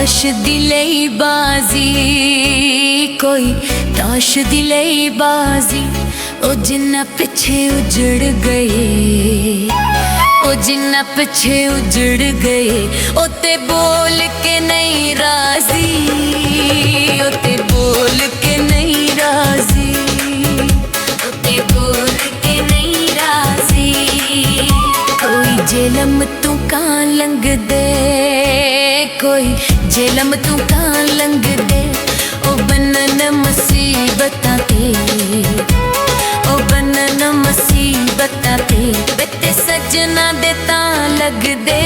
ताश दिलई बाजी कोई ताश दिलई बाजी ओ जिन्ना पिछे उजड़ गए ओ जिन्ना पिछे उजड़ गए ओ ते बोल के नहीं राजी ओ ते बोल के नहीं राजी ओ ते बोल के नहीं राजी कोई जेलम तू कां लंघ दे कोई जेलम तू कां लंघ दे ओ बनन मुसीबतां ते ओ बनन मुसीबतां ते बत्ते सजना दे तां लग दे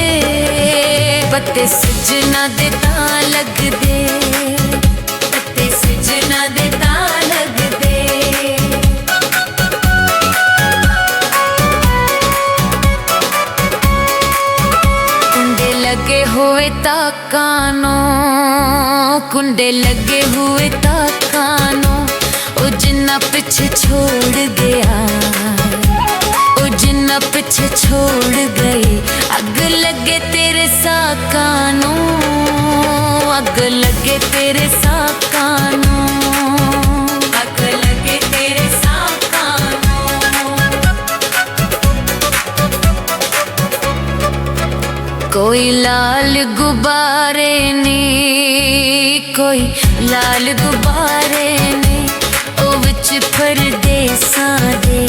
बत्ते सजना दे तां लग दे बत्ते सजना दे तां लग दे लगे हुए ताकानो कुंडे लगे हुए ताकानो ओ जिन्ना पीछे छोड़ गया ओ जिन्ना पीछे छोड़ गए अग लगे तेरे साकानो अग लगे तेरे साकानो अग लगे तेरे साकानो कोई लाल गुब्बारे ने कोई लाल गुब्बारे ने ओ विच परदेसां दे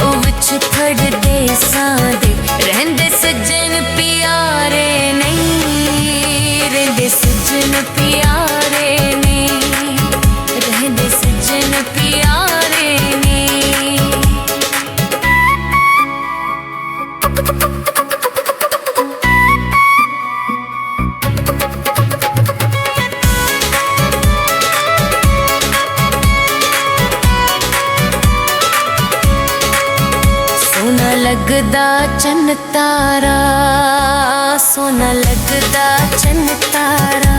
ओ विच परदेसां दे रहंदे सज्जन प्यारे नहीं रहंदे सज्जन प्यारे ने रहंदे सज्जन प्यारे ने सोना लगदा चन्न तारा सोना लगदा चन्न तारा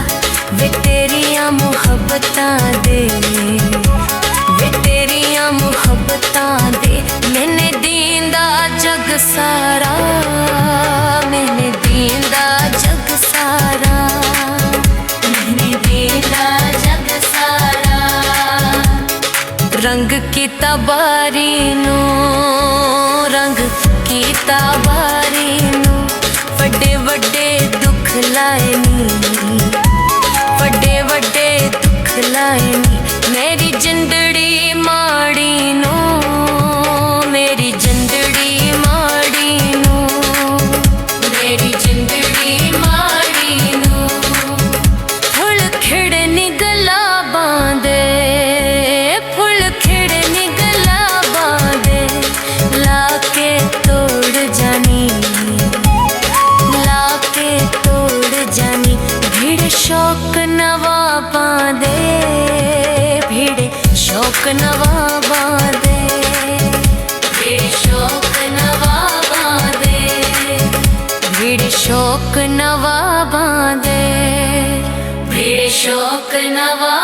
वे तेरियां मुहब्बतां दे वे तेरियां मुहब्बतां दे मैंने दींदा जग सारा मैंने दींदा जग सारा मैंने दींदा जग सारा रंग कीता बारी नू रंग कीता बारी नू वड्डे वड्डे दुख लाए नी वड्डे वड्डे दुख लाए नी मेरी जिंदड़ी माड़ी नू मेरी जिंदड़ी माड़ी नू मेरी जिंदड़ी माड़ी नू फुल खिड़नी गला बांधे फुल खिड़नी गला बांधे लाके तोड़ जानी लाके तोड़ जानी भीड़ शौक नवा बांधे भीड़ शौक नवा बांधे भीड़ शौक नवा बांधे भीड़ शौक नवा बांधे भीड़ शौक नवा